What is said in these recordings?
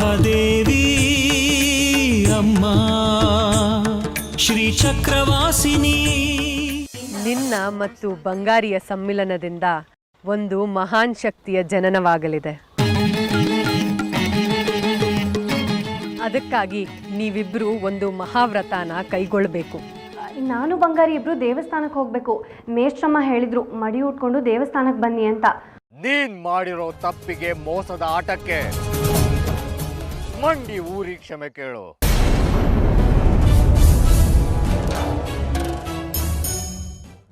ಮಹಾದೇವಿ ಅಮ್ಮ ಶ್ರೀ ಚಕ್ರವಾಸಿನಿ. ನಿನ್ನ ಮತ್ತು ಬಂಗಾರಿಯ ಸಮ್ಮಿಲನದಿಂದ ಒಂದು ಮಹಾನ್ ಶಕ್ತಿಯ ಜನನವಾಗಲಿದೆ. ಅದಕ್ಕಾಗಿ ನೀವಿಬ್ರು ಒಂದು ಮಹಾವ್ರತನ ಕೈಗೊಳ್ಳಬೇಕು. ನಾನು ಬಂಗಾರಿ ಇಬ್ರು ದೇವಸ್ಥಾನಕ್ಕೆ ಹೋಗ್ಬೇಕು. ಮೇಷ್ಟ್ರಮ್ಮ ಹೇಳಿದ್ರು ಮಡಿ ಉಟ್ಕೊಂಡು ದೇವಸ್ಥಾನಕ್ಕೆ ಬನ್ನಿ ಅಂತ. ನೀನ್ ಮಾಡಿರೋ ತಪ್ಪಿಗೆ, ಮೋಸದ ಆಟಕ್ಕೆ ಮಂಡಿ ಊರಿ ಕ್ಷಮೆ ಕೇಳು.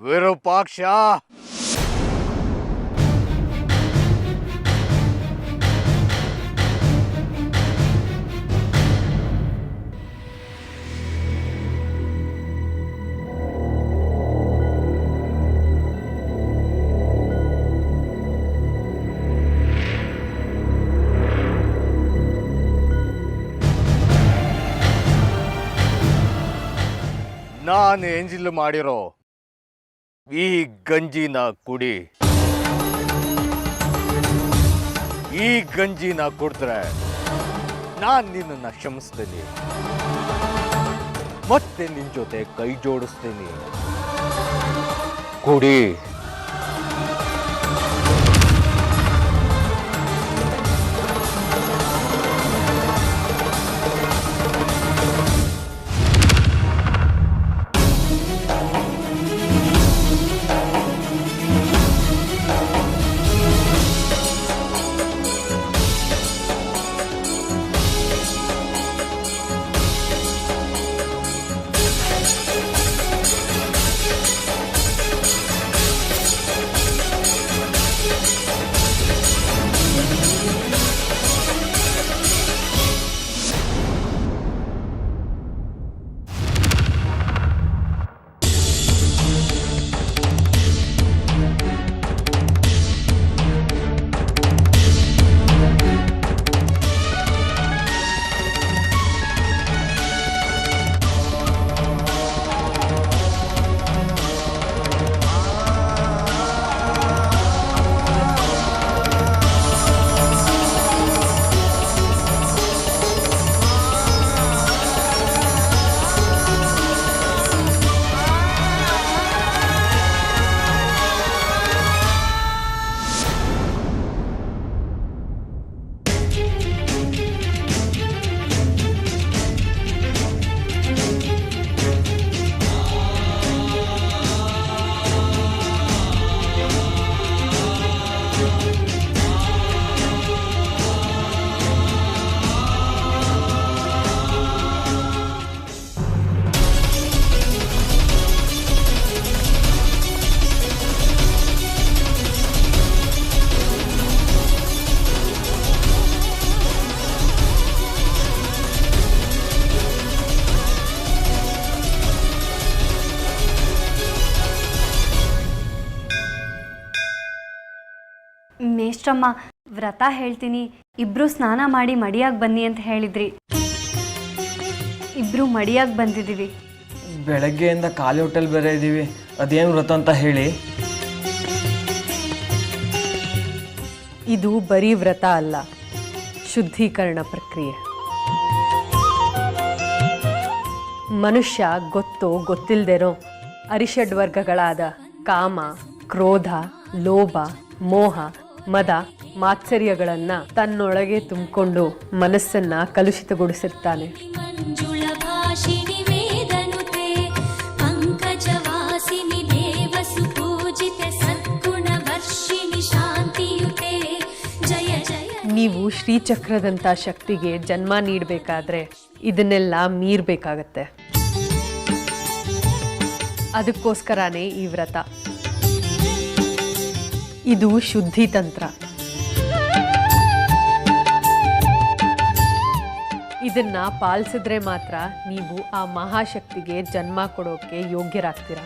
ವಿರೂಪಾಕ್ಷ, ನಾನು ಎಂಜಿಲ್ ಮಾಡಿರೋ ಈ ಗಂಜಿನ ಕುಡಿ. ಈ ಗಂಜಿನ ಕುಡಿದ್ರೆ ನಾನು ನಿನ್ನನ್ನು ಕ್ಷಮಿಸ್ತೀನಿ, ಮತ್ತೆ ನಿನ್ನ ಜೊತೆ ಕೈ ಜೋಡಿಸ್ತೀನಿ. ಕುಡಿ. ಮೇಷ್ಟ್ರಮ್ಮ, ವ್ರತ ಹೇಳ್ತೀನಿ, ಇಬ್ರು ಸ್ನಾನ ಮಾಡಿ ಮಡಿಯಾಗಿ ಬನ್ನಿ ಅಂತ ಹೇಳಿದ್ರಿ. ಇಬ್ರು ಮಡಿಯಾಗಿ ಬಂದಿದ್ದೀವಿ. ಬೆಳಗ್ಗೆಯಿಂದ ಖಾಲಿ ಹೋಟೆಲ್ ಬೇರೆ ಇದ್ದೀವಿ. ಅದೇನು ವ್ರತ ಅಂತ ಹೇಳಿ. ಇದು ಬರೀ ವ್ರತ ಅಲ್ಲ, ಶುದ್ಧೀಕರಣ ಪ್ರಕ್ರಿಯೆ. ಮನುಷ್ಯ ಗೊತ್ತೋ ಗೊತ್ತಿಲ್ಲದೇನೋ ಅರಿಷಡ್ ವರ್ಗಗಳಾದ ಕಾಮ, ಕ್ರೋಧ, ಲೋಭ, ಮೋಹ, ಮದ, ಮಾತ್ಸರ್ಯಗಳನ್ನು ತನ್ನೊಳಗೆ ತುಂಬಿಕೊಂಡು ಮನಸ್ಸನ್ನ ಕಲುಷಿತಗೊಳಿಸಿರ್ತಾನೆ. ನೀವು ಶ್ರೀಚಕ್ರದಂಥ ಶಕ್ತಿಗೆ ಜನ್ಮ ನೀಡಬೇಕಾದ್ರೆ ಇದನ್ನೆಲ್ಲ ಮೀರಬೇಕಾಗತ್ತೆ. ಅದಕ್ಕೋಸ್ಕರನೇ ಈ ವ್ರತ. ಇದು ಶುದ್ಧಿ ತಂತ್ರ. ಇದನ್ನ ಪಾಲಿಸಿದ್ರೆ ಮಾತ್ರ ನೀವು ಆ ಮಹಾಶಕ್ತಿಗೆ ಜನ್ಮ ಕೊಡೋಕೆ ಯೋಗ್ಯರಾಗ್ತೀರಾ.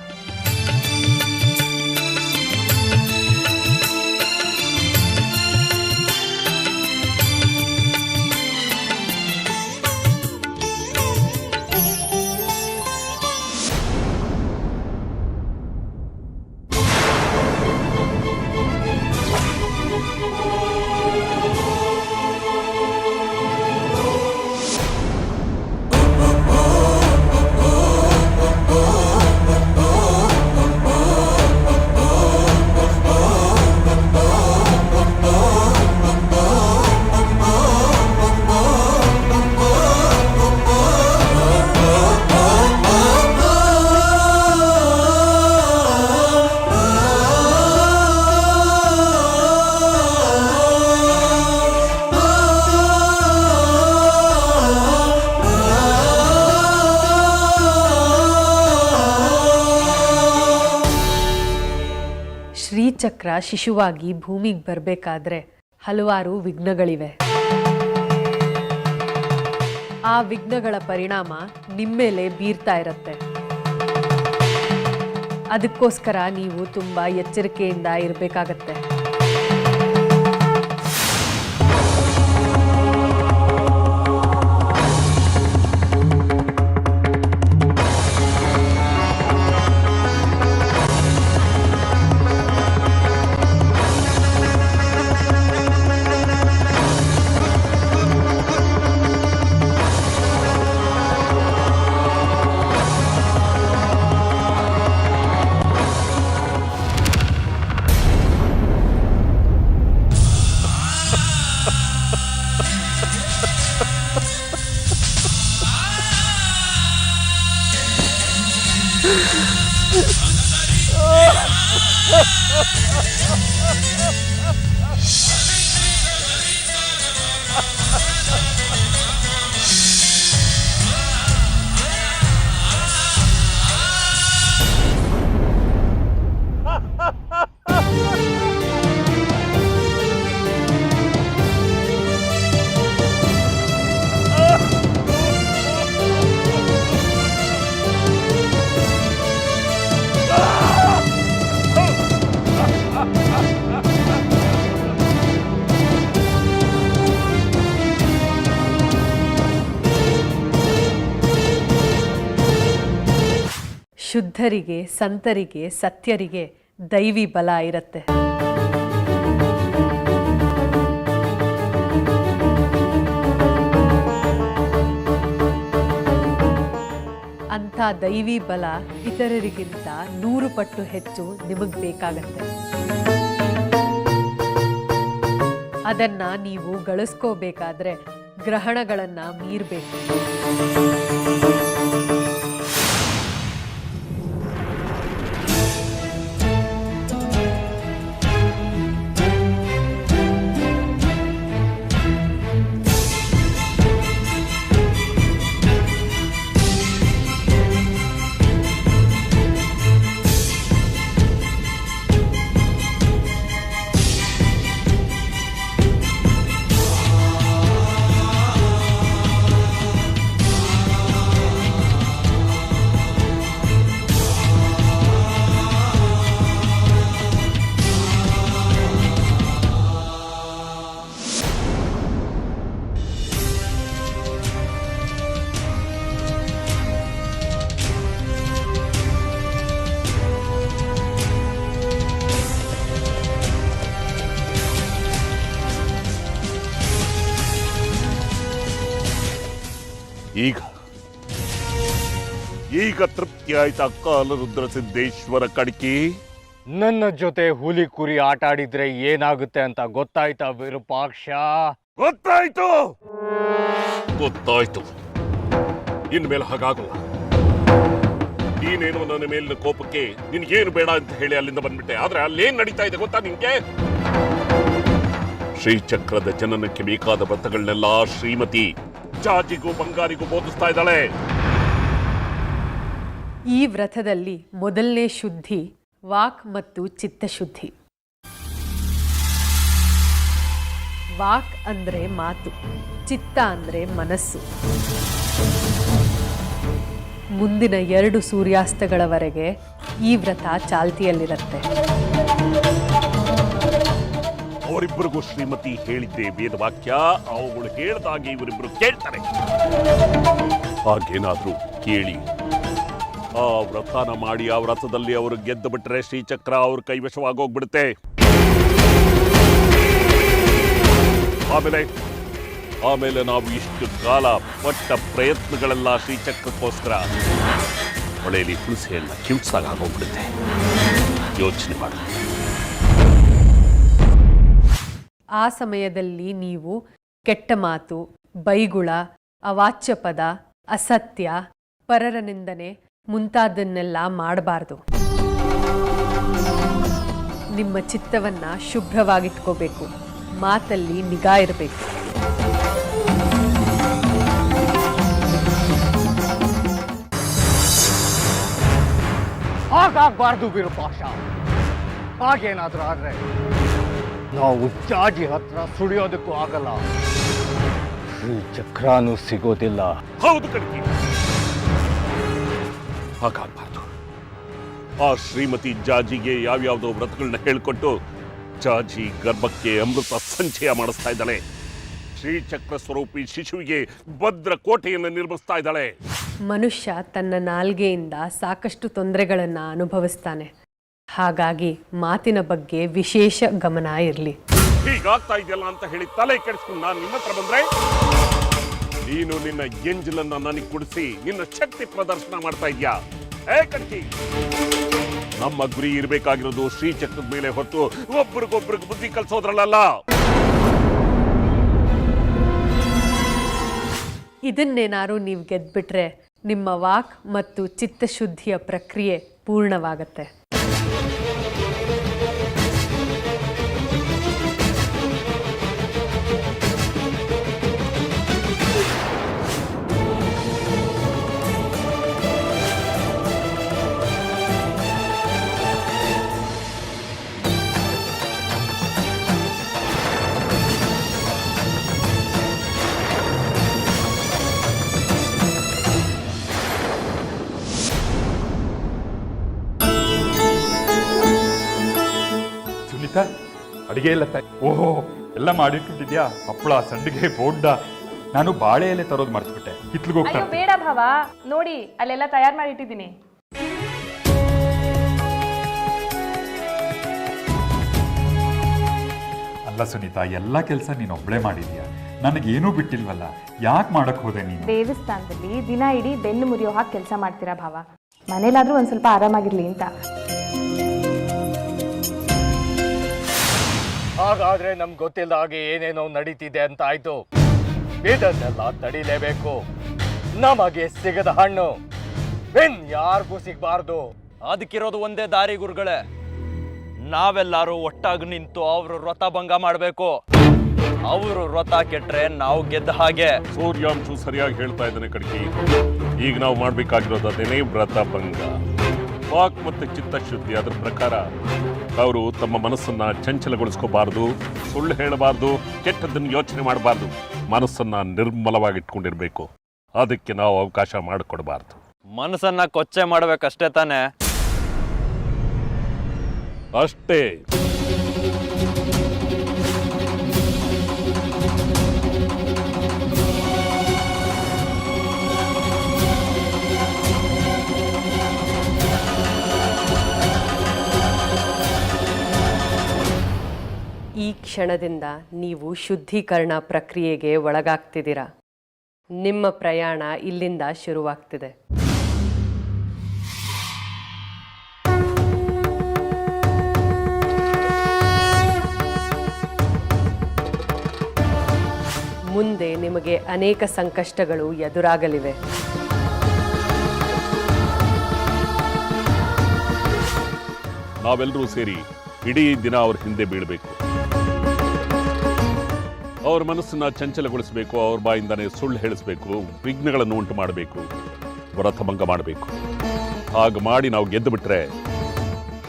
ಶ್ರೀಚಕ್ರ ಶಿಶುವಾಗಿ ಭೂಮಿಗೆ ಬರಬೇಕಾದ್ರೆ ಹಲವಾರು ವಿಘ್ನಗಳಿವೆ. ಆ ವಿಘ್ನಗಳ ಪರಿಣಾಮ ನಿಮ್ಮೇಲೆ ಬೀರ್ತಾ ಇರತ್ತೆ. ಅದಕ್ಕೋಸ್ಕರ ನೀವು ತುಂಬ ಎಚ್ಚರಿಕೆಯಿಂದ ಇರಬೇಕಾಗತ್ತೆ. ಶುದ್ಧರಿಗೆ, ಸಂತರಿಗೆ, ಸತ್ಯರಿಗೆ ದೈವಿ ಬಲ ಇರುತ್ತೆ. ಅಂಥ ದೈವಿ ಬಲ ಇತರರಿಗಿಂತ 100 ಪಟ್ಟು ಹೆಚ್ಚು ನಿಮಗೆ ಬೇಕಾಗತ್ತೆ. ಅದನ್ನ ನೀವು ಗಳಿಸ್ಕೋಬೇಕಾದ್ರೆ ಗ್ರಹಣಗಳನ್ನ ಮೀರಬೇಕು. ಈಗ ತೃಪ್ತಿ ಆಯ್ತಾ ಕಾಲರುದ್ರ ಸಿದ್ದೇಶ್ವರ ಕಡ್ಕಿ? ನನ್ನ ಜೊತೆ ಹುಲಿ ಕುರಿ ಆಟ ಆಡಿದ್ರೆ ಏನಾಗುತ್ತೆ ಅಂತ ಗೊತ್ತಾಯ್ತಾ ವಿರೂಪಾಕ್ಷ? ಗೊತ್ತಾಯ್ತು ಗೊತ್ತಾಯ್ತು. ಇನ್ಮೇಲೆ ಹಾಗಾಗಲ್ಲ. ನೀನೇನು ನನ್ನ ಮೇಲಿನ ಕೋಪಕ್ಕೆ ನಿನ್ಗೇನು ಬೇಡ ಅಂತ ಹೇಳಿ ಅಲ್ಲಿಂದ ಬಂದ್ಬಿಟ್ಟೆ. ಆದ್ರೆ ಅಲ್ಲೇನ್ ನಡೀತಾ ಇದೆ ಗೊತ್ತಾ ನಿನ್ಗೆ? ಶ್ರೀಚಕ್ರದ ಜನನಕ್ಕೆ ಬೇಕಾದ ವ್ರತಗಳನ್ನೆಲ್ಲ ಶ್ರೀಮತಿ ಜಾಜಿಗೂ ಬಂಗಾರಿಗೂ ಬೋಧಿಸ್ತಾ ಇದ್ದಾಳೆ. ಈ ವ್ರತದಲ್ಲಿ ಮೊದಲನೇ ಶುದ್ಧಿ ವಾಕ್ ಮತ್ತು ಚಿತ್ತಶುದ್ಧಿ. ವಾಕ್ ಅಂದ್ರೆ ಮಾತು, ಚಿತ್ತ ಅಂದ್ರೆ ಮನಸ್ಸು. ಮುಂದಿನ 2 ಸೂರ್ಯಾಸ್ತಗಳವರೆಗೆ ಈ ವ್ರತ ಚಾಲ್ತಿಯಲ್ಲಿರುತ್ತೆ. ಅವರಿಬ್ಬರಿಗೂ ಶ್ರೀಮತಿ ಹೇಳಿದ್ದೆ ವೇದವಾಕ್ಯ. ಅವುಗಳು ಹೇಳ್ದಾಗೆ ಇವರಿಬ್ಬರು ಕೇಳ್ತಾರೆ. ಹಾಗೇನಾದ್ರೂ ಕೇಳಿ ಆ ವ್ರತನ ಮಾಡಿ ಆ ವ್ರತದಲ್ಲಿ ಅವರು ಗೆದ್ದು ಬಿಟ್ರೆ ಶ್ರೀಚಕ್ರ ಅವ್ರ ಕೈವಶವಾಗೋಗ್ಬಿಡುತ್ತೆ. ಆಮೇಲೆ ನಾವು ಇಷ್ಟು ಕಾಲ ಪಟ್ಟ ಪ್ರಯತ್ನಗಳೆಲ್ಲ ಶ್ರೀಚಕ್ರಕ್ಕೋಸ್ಕರ ಹೊಳೆಯಲ್ಲಿ ಹುಣಸೆಯನ್ನ ಕಿವುಡ್ಸಾಗ ಆಗೋಗ್ಬಿಡುತ್ತೆ. ಯೋಚನೆ ಮಾಡಿ. ಆ ಸಮಯದಲ್ಲಿ ನೀವು ಕೆಟ್ಟ ಮಾತು, ಬೈಗುಳ, ಅವಾಚ್ಯ ಪದ, ಅಸತ್ಯ, ಪರರ ನಿಂದನೆ ಮುಂತಾದನ್ನೆಲ್ಲ ಮಾಡಬಾರ್ದು. ನಿಮ್ಮ ಚಿತ್ತವನ್ನ ಶುಭ್ರವಾಗಿಟ್ಕೋಬೇಕು. ಮಾತಲ್ಲಿ ನಿಗಾ ಇರಬೇಕು. ಹಾಗಾಗಬಾರ್ದು ವಿರೂಪಾಕ್ಷ. ಹಾಗೇನಾದ್ರೂ ಆದ್ರೆ ನಾವು ಜಾಜಿ ಹತ್ರ ಸುಳಿಯೋದಕ್ಕೂ ಆಗಲ್ಲ, ಈ ಚಕ್ರಾನು ಸಿಗೋದಿಲ್ಲ. ಹೌದು ಕಣಕಿ, ಹಾಗಾಗ್ಬಾರ್ದು. ಆ ಶ್ರೀಮತಿ ಜಾಜಿಗೆ ಯಾವ್ಯಾವ್ದೋ ವ್ರತಗಳನ್ನ ಹೇಳ್ಕೊಟ್ಟು ಜಾಜಿ ಗರ್ಭಕ್ಕೆ ಅಮೃತ ಸಂಚಯ ಮಾಡಿಸ್ತಾ ಇದ್ದಾಳೆ. ಶ್ರೀಚಕ್ರ ಸ್ವರೂಪಿ ಶಿಶುವಿಗೆ ಭದ್ರ ಕೋಟೆಯನ್ನು ನಿರ್ಮಿಸ್ತಾ ಇದ್ದಾಳೆ. ಮನುಷ್ಯ ತನ್ನ ನಾಲ್ಗೆಯಿಂದ ಸಾಕಷ್ಟು ತೊಂದರೆಗಳನ್ನು ಅನುಭವಿಸ್ತಾನೆ. ಹಾಗಾಗಿ ಮಾತಿನ ಬಗ್ಗೆ ವಿಶೇಷ ಗಮನ ಇರಲಿ. ಹೀಗಾಗ್ತಾ ಇದೆಯಲ್ಲ ಅಂತ ಹೇಳಿ ತಲೆ ಕೆಡಿಸ್ಕೊಂಡು ನಾನು ನಿಮ್ಮ ಹತ್ರ ಬಂದ್ರೆ ನೀನು ನಿನ್ನ ಎಂಜಲನ್ನ ನನಗೆ ಕುಡಿಸಿ ನಿನ್ನ ಶಕ್ತಿ ಪ್ರದರ್ಶನ ಮಾಡ್ತಾ ಇದ್ಯಾ? ಕಣ್ಕಿ, ನಮ್ಮ ಗುರಿ ಇರಬೇಕಾಗಿರೋದು ಶ್ರೀಚಕ್ರದ ಮೇಲೆ ಹೊತ್ತು ಒಬ್ರಿಗೊಬ್ರಿಗೆ ಬುದ್ಧಿ ಕಲಿಸೋದ್ರಲ್ಲ. ಇದನ್ನೇನಾರು ನೀವು ಗೆದ್ಬಿಟ್ರೆ ನಿಮ್ಮ ವಾಕ್ ಮತ್ತು ಚಿತ್ತಶುದ್ಧಿಯ ಪ್ರಕ್ರಿಯೆ ಪೂರ್ಣವಾಗತ್ತೆ. ಸುನೀತಾ, ಅಡಿಗೆ ಎಲ್ಲ ಓಹೋ, ಎಲ್ಲ ಮಾಡಿಟ್ಬಿಟ್ಟಿದ್ಯಾ? ಹಪ್ಪಳ, ಸಂಡಿಗೆ, ಬೋಂಡ. ನಾನು ಬಾಳೆ ಎಲೆ ತರೋದು ಮರ್ತ್ಬಿಟ್ಟೆ. ಹಿತ್ಲಿಗೆ ಅಯ್ಯೋ ಹೋಗ್ತಾ ಬೇಡ ಭಾವ, ನೋಡಿ ಅಲ್ಲೆಲ್ಲ ತಯಾರು ಮಾಡಿ ಇಟ್ಟಿದ್ದೀನಿ. ಅಲ್ಲ ಸುನೀತಾ, ಎಲ್ಲ ಕೆಲಸ ನೀನು ಒಬ್ಳೆ ಮಾಡಿದ್ಯಾ, ನನಗೇನೂ ಬಿಟ್ಟಿಲ್ವಲ್ಲ, ಯಾಕೆ ಮಾಡಕ್ ಹೋದೆ ನೀನು? ದೇವಸ್ಥಾನದಲ್ಲಿ ದಿನ ಇಡೀ ಬೆನ್ನು ಮುರಿಯೋ ಹಾಗೆ ಕೆಲಸ ಮಾಡ್ತೀರಾ ಭಾವ, ಮನೇಲಾದ್ರೂ ಒಂದ್ ಸ್ವಲ್ಪ ಆರಾಮಾಗಿರ್ಲಿ ಅಂತ. ಹಾಗಾದ್ರೆ ನಮ್ಗೆ ಗೊತ್ತಿಲ್ಲ ಹಾಗೆ ಏನೇನೋ ನಡೀತಿದೆ ಅಂತ ಆಯ್ತು. ಇದನ್ನೆಲ್ಲ ತಡಿಲೇಬೇಕು. ನಮಗೆ ಸಿಗದ ಹಣ್ಣು ಯಾರಿಗೂ ಸಿಗಬಾರ್ದು. ಅದಕ್ಕಿರೋದು ಒಂದೇ ದಾರಿ ಗುರುಗಳೇ, ನಾವೆಲ್ಲರೂ ಒಟ್ಟಾಗಿ ನಿಂತು ಅವರು ವ್ರತ ಭಂಗ ಮಾಡಬೇಕು. ಅವರು ವ್ರತ ಕೆಟ್ರೆ ನಾವು ಗೆದ್ದ ಹಾಗೆ. ಸೂರ್ಯಾಂಶು ಸರಿಯಾಗಿ ಹೇಳ್ತಾ ಇದ್ದಾನೆ ಕಡ್ಕಿ. ಈಗ ನಾವು ಮಾಡ್ಬೇಕಾಗಿರೋದು ಅದೇನೇ ವ್ರತ ಭಂಗ. ವಾಕ್ ಮತ್ತೆ ಚಿತ್ತಶುದ್ಧಿ. ಅದ್ರ ಪ್ರಕಾರ ಅವರು ತಮ್ಮ ಮನಸ್ಸನ್ನ ಚಂಚಲಗೊಳಿಸ್ಕೋಬಾರ್ದು, ಸುಳ್ಳು ಹೇಳಬಾರ್ದು, ಕೆಟ್ಟದ್ದನ್ನು ಯೋಚನೆ ಮಾಡಬಾರ್ದು. ಮನಸ್ಸನ್ನ ನಿರ್ಮಲವಾಗಿಟ್ಕೊಂಡಿರ್ಬೇಕು. ಅದಕ್ಕೆ ನಾವು ಅವಕಾಶ ಮಾಡಿಕೊಡ್ಬಾರ್ದು. ಮನಸ್ಸನ್ನ ಕೊಚ್ಚೆ ಮಾಡ್ಬೇಕಷ್ಟೇ ತಾನೆ? ಅಷ್ಟೇ. ಈ ಕ್ಷಣದಿಂದ ನೀವು ಶುದ್ಧೀಕರಣ ಪ್ರಕ್ರಿಯೆಗೆ ಒಳಗಾಗ್ತಿದ್ದೀರಾ. ನಿಮ್ಮ ಪ್ರಯಾಣ ಇಲ್ಲಿಂದ ಶುರುವಾಗ್ತಿದೆ. ಮುಂದೆ ನಿಮಗೆ ಅನೇಕ ಸಂಕಷ್ಟಗಳು ಎದುರಾಗಲಿವೆ. ನಾವೆಲ್ಲರೂ ಸೇರಿ ಇಡೀ ದಿನ ಅವ್ರ ಹಿಂದೆ ಬೀಳಬೇಕು. ಅವ್ರ ಮನಸ್ಸನ್ನ ಚಂಚಲಗೊಳಿಸಬೇಕು. ಅವ್ರ ಬಾಯಿಂದಾನೆ ಸುಳ್ಳು ಹೇಳಿಸ್ಬೇಕು, ವಿಘ್ನಗಳನ್ನು ಉಂಟು ಮಾಡಬೇಕು, ವ್ರತಭಂಗ ಮಾಡಬೇಕು. ಹಾಗೆ ಮಾಡಿ ನಾವು ಗೆದ್ದು ಬಿಟ್ರೆ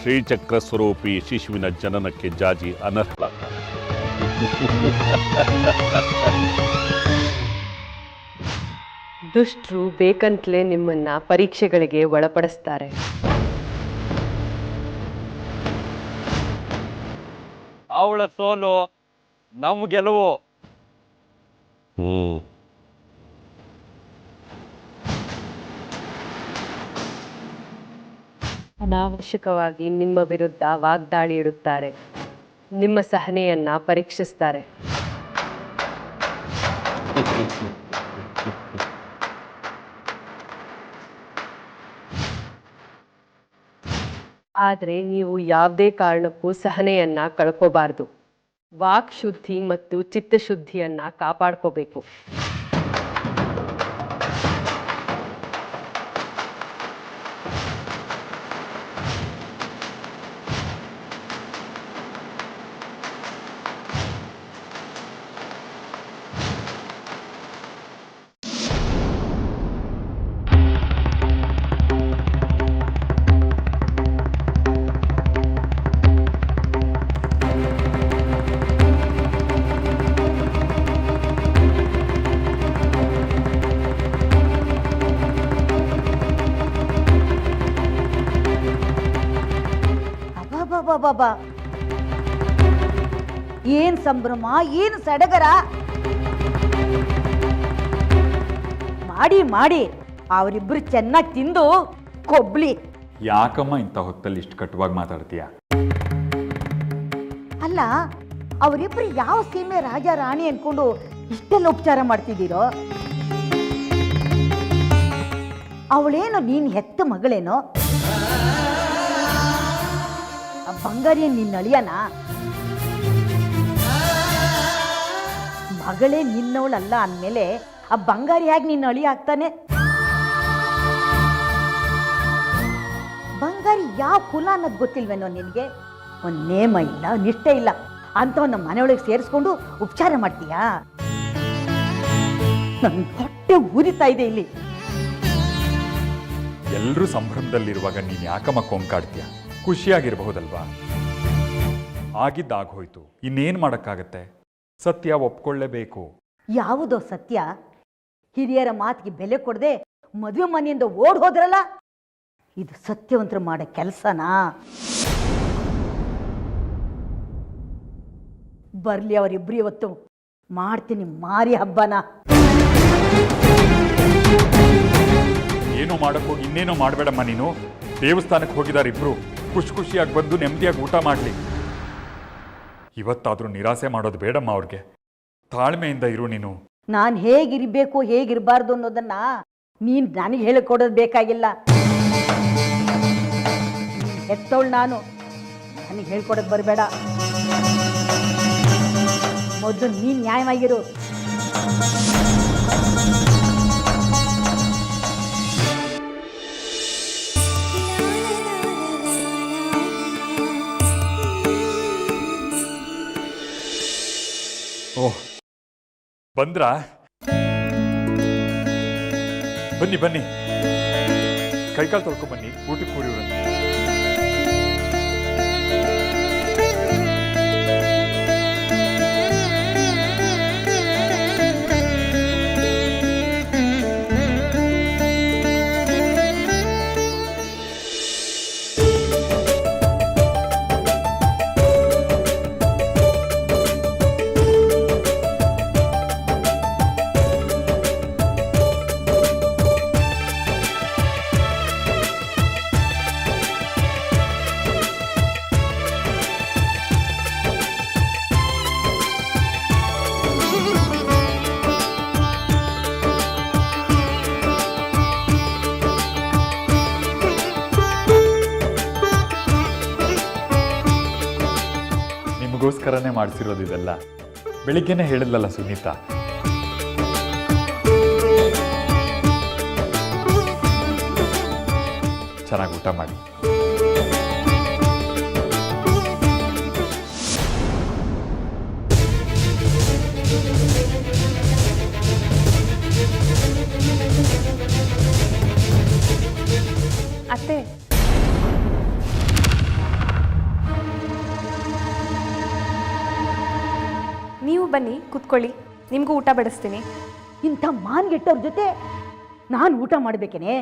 ಶ್ರೀಚಕ್ರ ಸ್ವರೂಪಿ ಶಿಶುವಿನ ಜನನಕ್ಕೆ ಜಾಜಿ ಅನರ್ಹಳಾಗ್ತಾಳೆ. ದುಷ್ಟರು ಬೇಕಂತಲೇ ನಿಮ್ಮನ್ನ ಪರೀಕ್ಷೆಗಳಿಗೆ ಒಳಪಡಿಸ್ತಾರೆ. ಅವಳ ಸೋಲು ನಮ್ಮ ಗೆಲುವು. ಅನಾವಶ್ಯಕವಾಗಿ ನಿಮ್ಮ ವಿರುದ್ಧ ವಾಗ್ದಾಳಿ ಇಡುತ್ತಾರೆ. ನಿಮ್ಮ ಸಹನೆಯನ್ನ ಪರೀಕ್ಷಿಸ್ತಾರೆ. ಆದರೆ ನೀವು ಯಾವುದೇ ಕಾರಣಕ್ಕೂ ಸಹನೆಯನ್ನ ಕಳ್ಕೋಬಾರ್ದು. ವಾಕ್ ಶುದ್ಧಿ ಮತ್ತು ಚಿತ್ತಶುದ್ಧಿಯನ್ನ ಕಾಪಾಡ್ಕೋಬೇಕು. ಅಬ್ಬಬ್ಬಬ್ಬಬ್ಬ ಏನ್ ಸಂಭ್ರಮ, ಏನು ಸಡಗರ. ಮಾಡಿ ಮಾಡಿ ಅವರಿಬ್ರು ಚೆನ್ನಾಗಿ ತಿಂದು ಕೊಬ್ಲಿ. ಯಾಕಮ್ಮ ಇಂಥ ಹೊತ್ತಲ್ಲಿ ಇಷ್ಟು ಕಟ್ಟುವಾಗಿ ಮಾತಾಡ್ತೀಯ? ಅಲ್ಲ, ಅವರಿಬ್ರು ಯಾವ ಸೀಮೆ ರಾಜ ರಾಣಿ ಅನ್ಕೊಂಡು ಇಷ್ಟೆಲ್ಲ ಉಪಚಾರ ಮಾಡ್ತಿದ್ದೀರೋ? ಅವಳೇನೋ ನೀನ್ ಹೆತ್ತ ಮಗಳೇನೋ? ಆ ಬಂಗಾರಿ ನಿನ್ನ ಅಳಿಯನ? ಮಗಳೇ ನಿನ್ನವಳಲ್ಲ ಅಂದಮೇಲೆ ಆ ಬಂಗಾರಿ ಹೇಗೆ ನಿನ್ನ ಅಳಿ ಆಗ್ತಾನೆ? ಬಂಗಾರಿ ಯಾವ ಕುಲ ಅನ್ನೋದು ಗೊತ್ತಿಲ್ವೇನೋ ನಿನಗೆ? ಒಂದು ನೇಮ ಇಲ್ಲ, ನಿಷ್ಠೆ ಇಲ್ಲ ಅಂತ ನಮ್ಮ ಮನೆಯೊಳಗೆ ಸೇರಿಸ್ಕೊಂಡು ಉಪಚಾರ ಮಾಡ್ತೀಯಾ? ನನ್ನ ಹೊಟ್ಟೆ ಉರಿತಾ ಇದೆ ಇಲ್ಲಿ. ಎಲ್ಲರೂ ಸಂಭ್ರಮದಲ್ಲಿರುವಾಗ ನೀನು ಯಾಕಮ್ಮ ಕೊಂಕಾಡ್ತೀಯ? ಖುಷಿಯಾಗಿರಬಹುದಲ್ವಾ? ಆಗಿದ್ದಾಗೋಯ್ತು, ಇನ್ನೇನು ಮಾಡೋಕ್ಕಾಗತ್ತೆ? ಸತ್ಯ ಒಪ್ಕೊಳ್ಳೇಬೇಕು. ಯಾವುದೋ ಸತ್ಯ? ಹಿರಿಯರ ಮಾತಿಗೆ ಬೆಲೆ ಕೊಡದೆ ಮದುವೆ ಮನೆಯಿಂದ ಓಡ್ ಹೋದ್ರಲ್ಲ, ಇದು ಸತ್ಯವಂತರು ಮಾಡೋ ಕೆಲಸನಾ? ಬರ್ಲಿ ಅವರಿಬ್ರು, ಇವತ್ತು ಮಾಡ್ತೀನಿ ಮಾರಿ ಹಬ್ಬನ. ಏನೋ ಮಾಡೋಕ್ಕೋಗಿ ಇನ್ನೇನೋ ಮಾಡಬೇಡಮ್ಮ ನೀನು. ದೇವಸ್ಥಾನಕ್ಕೆ ಹೋಗಿದ್ದಾರೆ ಇಬ್ರು, ಖುಷಿಯಾಗಿ ಬಂದು ನೆಮ್ಮದಿಯಾಗಿ ಊಟ ಮಾಡಲಿ. ಇವತ್ತಾದರೂ ನಿರಾಸೆ ಮಾಡೋದು ಬೇಡಮ್ಮ ಅವ್ರಿಗೆ. ತಾಳ್ಮೆಯಿಂದ ಇರು ನೀನು. ನಾನು ಹೇಗಿರಬೇಕು ಹೇಗಿರಬಾರ್ದು ಅನ್ನೋದನ್ನ ನೀನು ನನಗೆ ಹೇಳಿಕೊಡೋದು ಬೇಕಾಗಿಲ್ಲ. ಹೆತ್ತವಳು ನಾನು, ನನಗೆ ಹೇಳ್ಕೊಡೋದು ಬರಬೇಡ. ಮೊದಲು ನೀನು ನ್ಯಾಯವಾಗಿರು. ಓಹ್, ಬಂದ್ರಾ? ಬನ್ನಿ ಬನ್ನಿ, ಕೈಕಾಲು ತೊಳ್ಕೊ ಬನ್ನಿ, ಊಟಕ್ಕೆ ಕೂರಿವ್ರಂತೆ. ನಿಮಗೋಸ್ಕರನೇ ಮಾಡಿಸಿರೋದು ಇದೆಲ್ಲ. ಬೆಳಿಗ್ಗೆನೆ ಹೇಳಿದ್ಲಲ್ಲ ಸುನೀತಾ. ಚೆನ್ನಾಗಿ ಊಟ ಮಾಡಿ. ಅತ್ತೆ, ನೀವು ಬನ್ನಿ ಕೂತ್ಕೊಳ್ಳಿ, ನಿಮಗೂ ಊಟ ಬಡಿಸ್ತೀನಿ. ಇಂಥ ಮಾನ್ಗೆಟ್ಟವ್ರ ಜೊತೆ ನಾನು ಊಟ ಮಾಡಬೇಕೇನೆ?